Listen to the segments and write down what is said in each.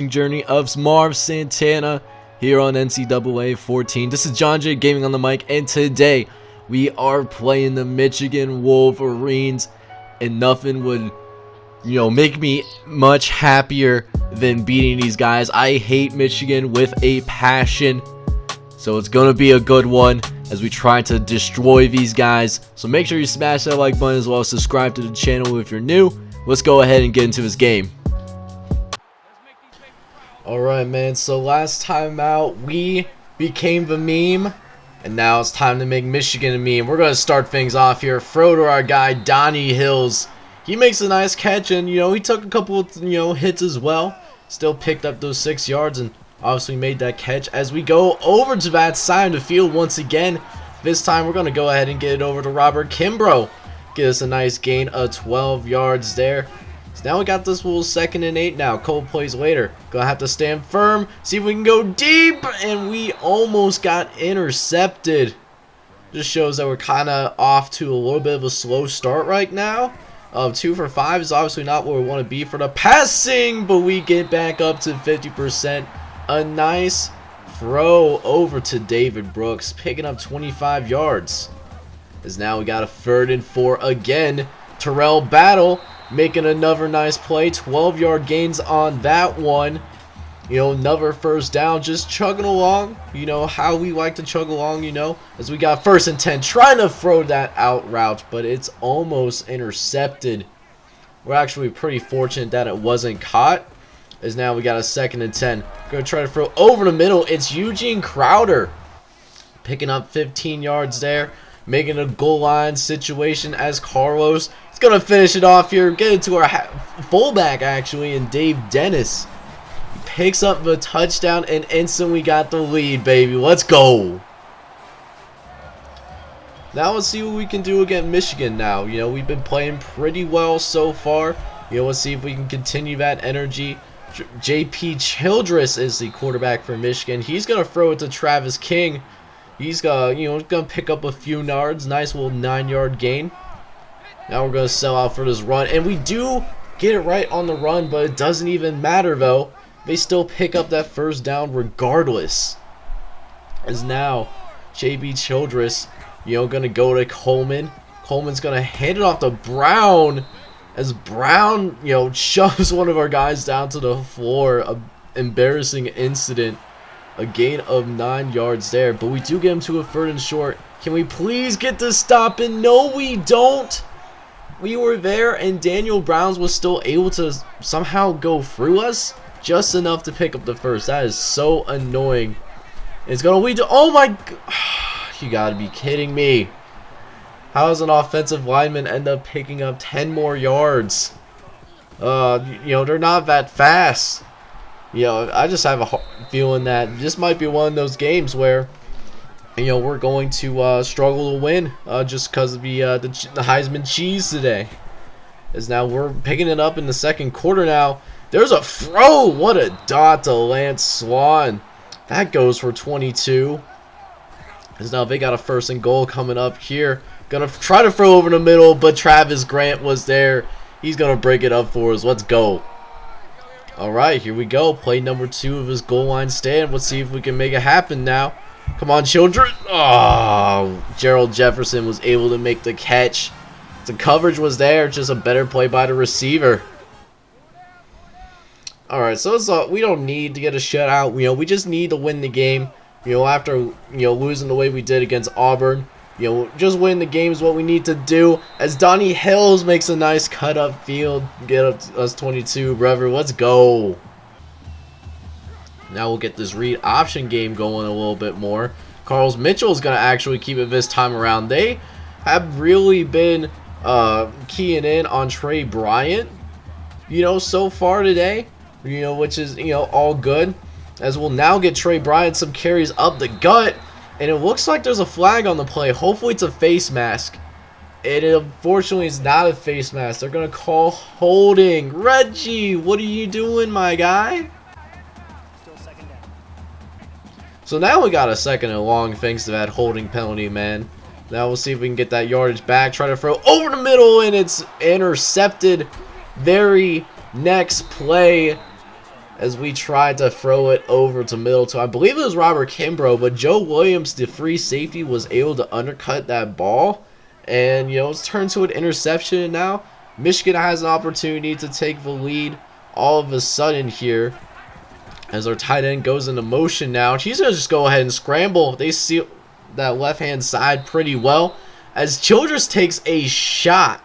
Journey of Marv Santana here on NCAA 14. This is John J Gaming on the mic, and today we are playing the Michigan Wolverines, and nothing would make me much happier than beating these guys. I hate Michigan with a passion, so it's gonna be a good one as we try to destroy these guys. So make sure you smash that like button as well as subscribe to the channel if you're new. Let's go ahead and get into this game. Alright, man, so last time out we became the meme, and now it's time to make Michigan a meme. We're going to start things off here. Throw to our guy Donnie Hills. He makes a nice catch, and he took a couple hits as well. Still picked up those 6 yards and obviously made that catch. As we go over to that side of the field once again, this time we're going to go ahead and get it over to Robert Kimbrough. Get us a nice gain of 12 yards there. So now we got this little 2nd and 8 now. Couple plays later. Gonna have to stand firm. See if we can go deep. And we almost got intercepted. Just shows that we're kind of off to a little bit of a slow start right now. 2 for 5 is obviously not where we want to be for the passing. But we get back up to 50%. A nice throw over to David Brooks. Picking up 25 yards. As now we got a 3rd and 4 again. Terrell Battle making another nice play. 12-yard gains on that one. Another first down. Just chugging along. How we like to chug along, as we got 1st and 10. Trying to throw that out route, but it's almost intercepted. We're actually pretty fortunate that it wasn't caught. As now we got a 2nd and 10. Gonna try to throw over the middle. It's Eugene Crowder. Picking up 15 yards there. Making a goal line situation as Carlos is going to finish it off here. Get it to our fullback, actually, and Dave Dennis. He picks up the touchdown and instantly got the lead, baby. Let's go. Now let's see what we can do against Michigan now. We've been playing pretty well so far. Let's see if we can continue that energy. J.P. Childress is the quarterback for Michigan. He's going to throw it to Travis King. He's gonna pick up a few yards. Nice little 9-yard gain. Now we're gonna sell out for this run, and we do get it right on the run, but it doesn't even matter though. They still pick up that 1st down regardless. As now JB Childress, gonna go to Coleman. Coleman's gonna hand it off to Brown. As Brown, shoves one of our guys down to the floor. A embarrassing incident. A gain of 9 yards there, but we do get him to a 3rd and short. Can we please get this stop? And no, we don't. We were there, and Daniel Browns was still able to somehow go through us just enough to pick up the 1st. That is so annoying. It's gonna lead to, oh my, you gotta be kidding me. How does an offensive lineman end up picking up 10 more yards? They're not that fast. I just have a feeling that this might be one of those games where, we're going to struggle to win just because of the Heisman cheese today. As now we're picking it up in the 2nd quarter now. There's a throw. What a dot to Lance Swan. That goes for 22. As now they got a 1st and goal coming up here. Gonna try to throw over the middle, but Travis Grant was there. He's gonna break it up for us. Let's go. Alright, here we go. Play number 2 of his goal line stand. Let's see if we can make it happen now. Come on, children. Oh, Gerald Jefferson was able to make the catch. The coverage was there. Just a better play by the receiver. Alright, so we don't need to get a shutout. We just need to win the game. After losing the way we did against Auburn. Just win the game is what we need to do. As Donnie Hills makes a nice cut up field. Get up to us 22, brother. Let's go. Now we'll get this read option game going a little bit more. Carlos Mitchell is going to actually keep it this time around. They have really been keying in on Trey Bryant, so far today. Which is, all good. As we'll now get Trey Bryant some carries up the gut. And it looks like there's a flag on the play. Hopefully it's a face mask. It unfortunately is not a face mask. They're going to call holding. Reggie, what are you doing, my guy? Still 2nd down. So now we got a 2nd and long thanks to that holding penalty, man. Now we'll see if we can get that yardage back. Try to throw over the middle, and it's intercepted. Very next play. as we tried to throw it over to middle to, I believe it was Robert Kimbrough, but Joe Williams, the free safety, was able to undercut that ball. And, it's turned to an interception. And now Michigan has an opportunity to take the lead all of a sudden here, as our tight end goes into motion now. He's going to just go ahead and scramble. They see that left-hand side pretty well, as Childress takes a shot,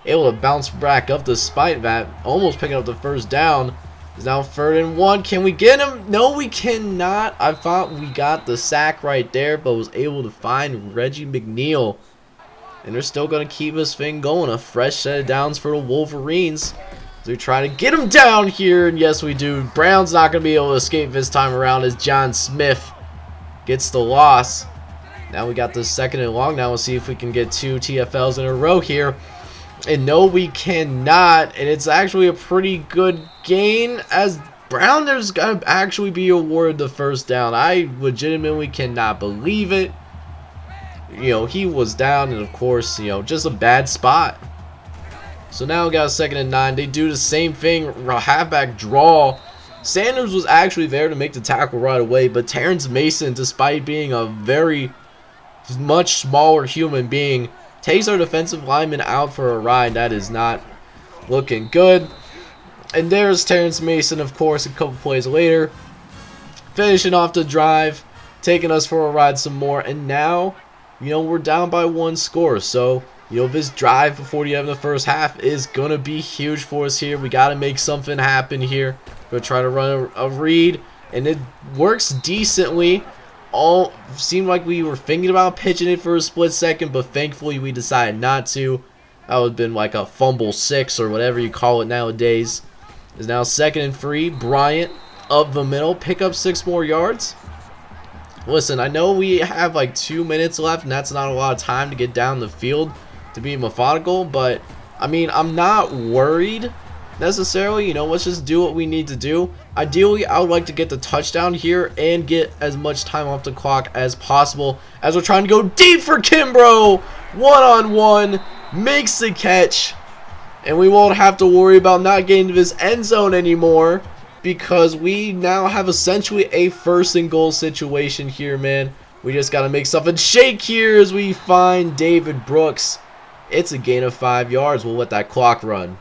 able to bounce back up despite that, almost picking up the first down. It's now 3rd and 1. Can we get him? No, we cannot. I thought we got the sack right there, but was able to find Reggie McNeil. And they're still going to keep this thing going. A fresh set of downs for the Wolverines. So we try to get him down here, and yes, we do. Brown's not going to be able to escape this time around, as John Smith gets the loss. Now we got the 2nd and long. Now we'll see if we can get 2 TFLs in a row here. And no, we cannot. And it's actually a pretty good gain, as Brown is going to actually be awarded the first down. I legitimately cannot believe it. He was down, and of course, just a bad spot. So now we got a 2nd and 9. They do the same thing, halfback draw. Sanders was actually there to make the tackle right away, but Terrence Mason, despite being a very much smaller human being, takes our defensive lineman out for a ride. That is not looking good. And there's Terrence Mason, of course, a couple plays later, finishing off the drive, taking us for a ride some more. And now, we're down by 1 score. So, this drive before the end of the first half is going to be huge for us here. We got to make something happen here. We're going to try to run a read, and it works decently. All seemed like we were thinking about pitching it for a split second, but thankfully we decided not to. That would have been like a fumble 6 or whatever you call it nowadays. It's now 2nd and 3. Bryant up the middle, pick up 6 more yards. Listen, I know we have like 2 minutes left, and that's not a lot of time to get down the field to be methodical, but I mean, I'm not worried necessarily. Let's just do what we need to do. Ideally, I would like to get the touchdown here and get as much time off the clock as possible, as we're trying to go deep for Kimbrough. 1-on-1, makes the catch, and we won't have to worry about not getting to this end zone anymore, because we now have essentially a 1st and goal situation here, man. We just got to make something shake here as we find David Brooks. It's a gain of 5 yards. We'll let that clock run.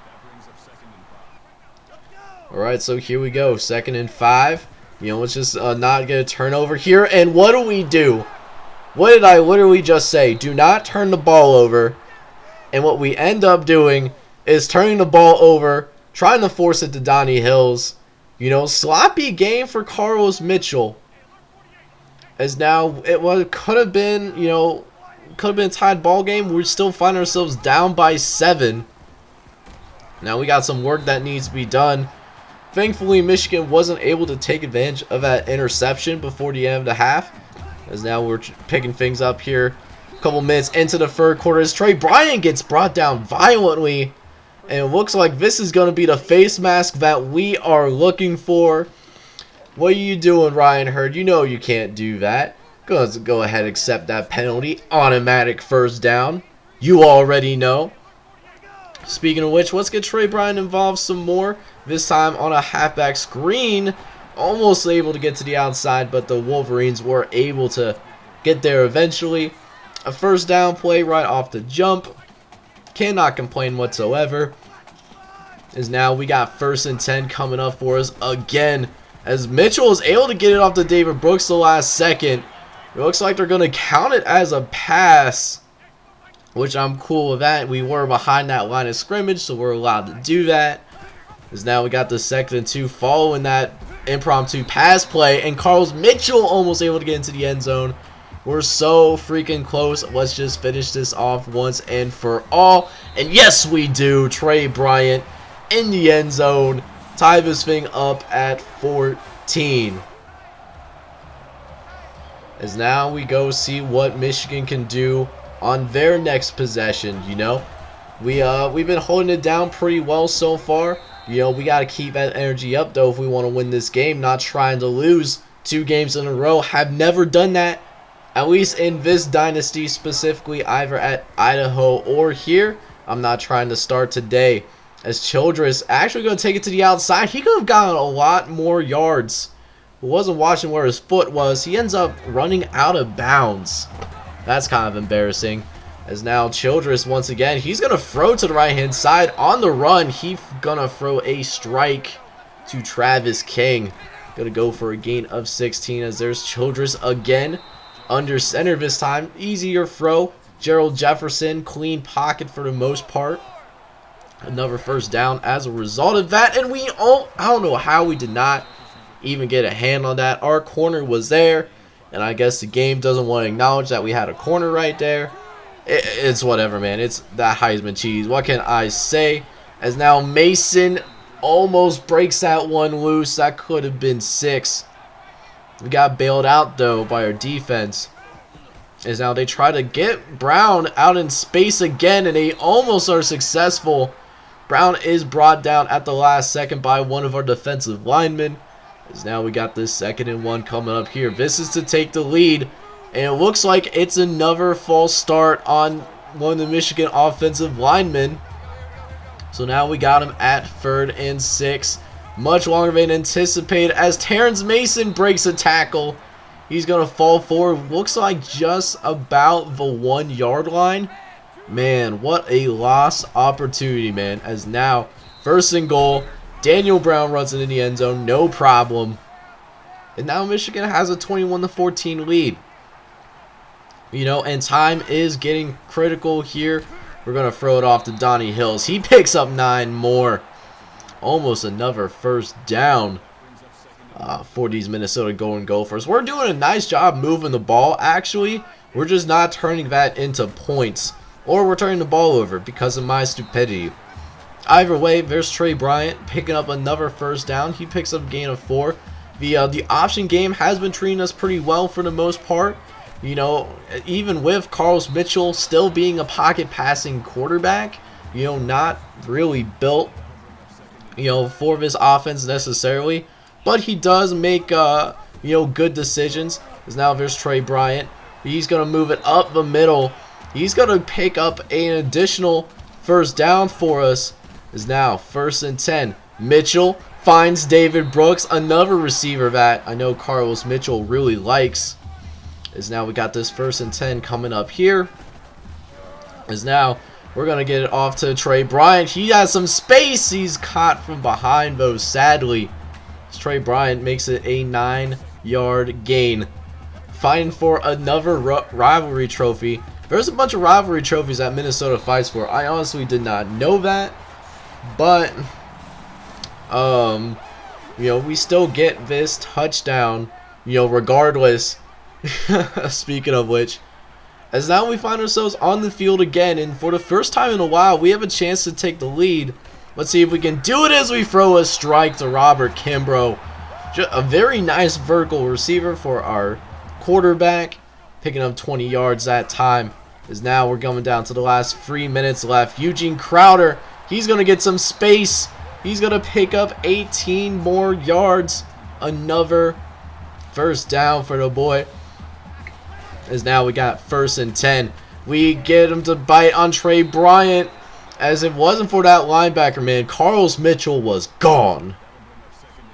Alright, so here we go. 2nd and 5. Let's just not get a turnover here. And what do? What did I literally just say? Do not turn the ball over. And what we end up doing is turning the ball over, trying to force it to Donnie Hills. Sloppy game for Carlos Mitchell. As now it could have been, a tied ball game. We still find ourselves down by 7. Now we got some work that needs to be done. Thankfully, Michigan wasn't able to take advantage of that interception before the end of the half, as now we're picking things up here. A couple minutes into the 3rd quarter, as Trey Bryant gets brought down violently, and it looks like this is going to be the face mask that we are looking for. What are you doing, Ryan Hurd? You can't do that. Go ahead and accept that penalty. Automatic first down. You already know. Speaking of which, let's get Trey Bryant involved some more. This time on a halfback screen. Almost able to get to the outside, but the Wolverines were able to get there eventually. A first down play right off the jump. Cannot complain whatsoever. As now we got 1st and 10 coming up for us again, as Mitchell is able to get it off to David Brooks the last second. It looks like they're going to count it as a pass, which I'm cool with that. We were behind that line of scrimmage, so we're allowed to do that. As now we got the 2nd and 2 following that impromptu pass play, and Carlos Mitchell almost able to get into the end zone. We're so freaking close. Let's just finish this off once and for all. And yes, we do. Trey Bryant in the end zone. Tie this thing up at 14. As now we go see what Michigan can do on their next possession. We've been holding it down pretty well so far. We got to keep that energy up, though, if we want to win this game. Not trying to lose 2 games in a row. Have never done that, at least in this dynasty specifically, either at Idaho or here. I'm not trying to start today. As Childress actually going to take it to the outside. He could have gotten a lot more yards. He wasn't watching where his foot was. He ends up running out of bounds. That's kind of embarrassing. As now Childress once again, he's going to throw to the right hand side. On the run, he's going to throw a strike to Travis King. Going to go for a gain of 16 as there's Childress again. Under center this time. Easier throw. Gerald Jefferson, clean pocket for the most part. Another first down as a result of that. And I don't know how we did not even get a hand on that. Our corner was there. And I guess the game doesn't want to acknowledge that we had a corner right there. It's whatever, man. It's that Heisman cheese. What can I say? As now Mason almost breaks that one loose. That could have been 6. We got bailed out, though, by our defense. As now they try to get Brown out in space again, and they almost are successful. Brown is brought down at the last second by one of our defensive linemen. As now we got this 2nd and 1 coming up here. This is to take the lead. And it looks like it's another false start on one of the Michigan offensive linemen. So now we got him at 3rd and 6. Much longer than anticipated as Terrence Mason breaks a tackle. He's going to fall forward. Looks like just about the 1 yard line. Man, what a lost opportunity, man. As now, 1st and goal. Daniel Brown runs into the end zone. No problem. And now Michigan has a 21-14 lead. You know, and time is getting critical here. We're going to throw it off to Donnie Hills. He picks up 9 more. Almost another first down for these Minnesota Golden Gophers. We're doing a nice job moving the ball, actually. We're just not turning that into points. Or we're turning the ball over because of my stupidity. Either way, there's Trey Bryant picking up another first down. He picks up a gain of 4. The option game has been treating us pretty well for the most part. You know, even with Carlos Mitchell still being a pocket passing quarterback, you know, not really built, you know, for this offense necessarily. But he does make, you know, good decisions. Because now there's Trey Bryant. He's going to move it up the middle. He's going to pick up an additional first down for us. Is now 1st and 10. Mitchell finds David Brooks, another receiver that I know Carlos Mitchell really likes. Is now we got this 1st and 10 coming up here. Is now we're going to get it off to Trey Bryant. He has some space. He's caught from behind, though, sadly. Trey Bryant makes it a 9-yard gain. Fighting for another rivalry trophy. There's a bunch of rivalry trophies that Minnesota fights for. I honestly did not know that. But, you know, we still get this touchdown, you know, regardless. Speaking of which, as now we find ourselves on the field again, and for the first time in a while, we have a chance to take the lead. Let's see if we can do it as we throw a strike to Robert Kimbrough. Just a very nice vertical receiver for our quarterback, picking up 20 yards that time. As now we're coming down to the last 3 minutes left. Eugene Crowder, he's going to get some space. He's going to pick up 18 more yards. Another first down for the boy. As now we got 1st and 10. We get him to bite on Trey Bryant. As it wasn't for that linebacker, man, Carlos Mitchell was gone.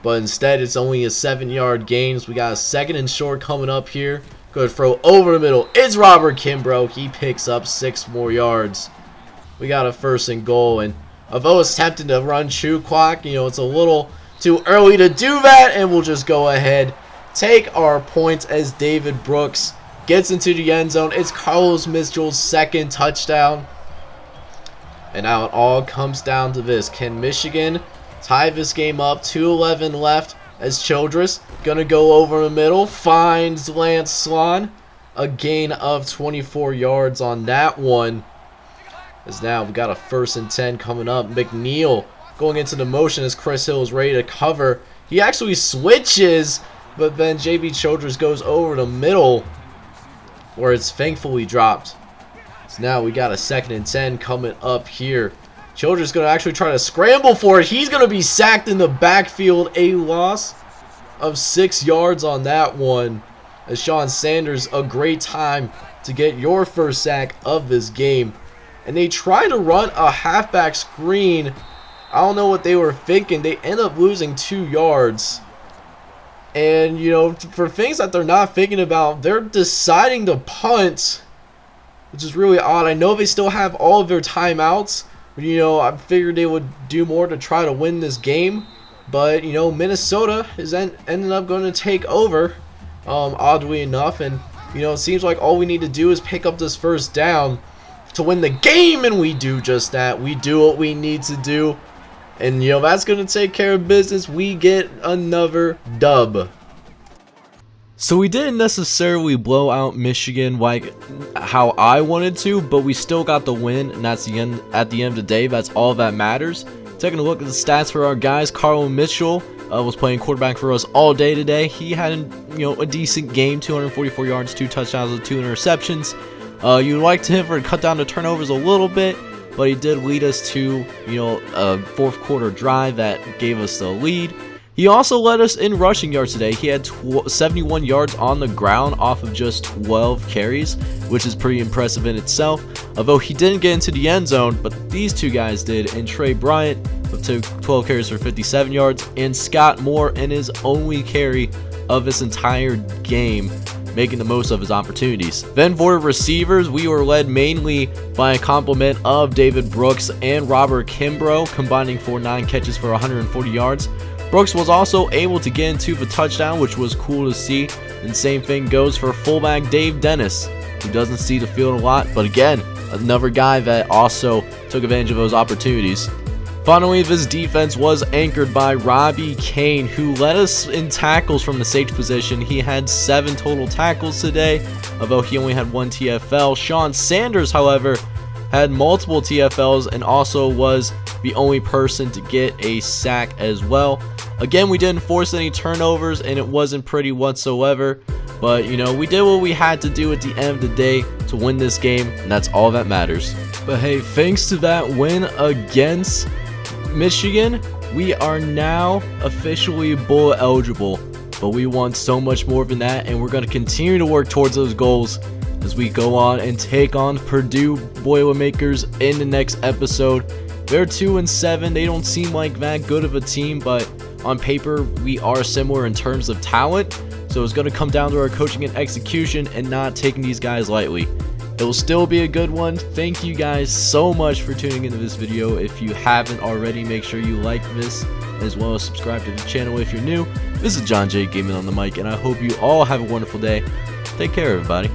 But instead, it's only a 7-yard gain. So we got a 2nd and short coming up here. Good throw over the middle. It's Robert Kimbrough. He picks up 6 more yards. We got a 1st and goal. And although it's tempting to run true clock, you know, it's a little too early to do that. And we'll just go ahead, take our points as David Brooks gets into the end zone. It's Carlos Mitchell's 2nd touchdown. And now it all comes down to this. Can Michigan tie this game up? 2:11 left as Childress going to go over the middle. Finds Lance Sloan. A gain of 24 yards on that one. As now we've got a 1st and 10 coming up. McNeil going into the motion as Chris Hill is ready to cover. He actually switches, but then JB Childress goes over the middle where it's thankfully dropped. So now we got a 2nd and 10 coming up here. Childress going to actually try to scramble for it. He's going to be sacked in the backfield. A loss of 6 yards on that one. As Sean Sanders, a great time to get your first sack of this game. And they try to run a halfback screen I don't know what they were thinking. They end up losing 2 yards. And, you know, for things that they're not thinking about, they're deciding to punt, which is really odd. I know they still have all of their timeouts, but, you know, I figured they would do more to try to win this game. But, you know, Minnesota is ended up going to take over, oddly enough. And, you know, it seems like all we need to do is pick up this first down to win the game, and we do just that. We do what we need to do. And, you know, that's going to take care of business. We get another dub. So we didn't necessarily blow out Michigan like how I wanted to, but we still got the win, and that's the end. At the end of the day, that's all that matters. Taking a look at the stats for our guys, Carl Mitchell was playing quarterback for us all day today. He had, a decent game, 244 yards, 2 touchdowns, and 2 interceptions. You'd like to him for to cut down the turnovers a little bit, but he did lead us to, a fourth quarter drive that gave us the lead. He also led us in rushing yards today. He had 71 yards on the ground off of just 12 carries, which is pretty impressive in itself. Although he didn't get into the end zone, but these two guys did. And Trey Bryant took 12 carries for 57 yards, and Scott Moore in his only carry of this entire game, making the most of his opportunities. Then for receivers, we were led mainly by a complement of David Brooks and Robert Kimbrough, combining for 9 catches for 140 yards. Brooks was also able to get into the touchdown, which was cool to see. And same thing goes for fullback Dave Dennis, who doesn't see the field a lot, but again, another guy that also took advantage of those opportunities. Finally, this defense was anchored by Robbie Kane, who led us in tackles from the safety position. He had 7 total tackles today, although he only had 1 TFL. Sean Sanders, however, had multiple TFLs and also was the only person to get a sack as well. Again, we didn't force any turnovers, and it wasn't pretty whatsoever. But, we did what we had to do at the end of the day to win this game, and that's all that matters. But hey, thanks to that win against Michigan, we are now officially bowl eligible. But we want so much more than that, and we're going to continue to work towards those goals as we go on and take on Purdue Boilermakers in the next episode. They're 2-7. They don't seem like that good of a team, but on paper, we are similar in terms of talent. So it's going to come down to our coaching and execution and not taking these guys lightly. It will still be a good one. Thank you guys so much for tuning into this video. If you haven't already, make sure you like this as well as subscribe to the channel if you're new. This is John J. Gaming on the mic, and I hope you all have a wonderful day. Take care, everybody.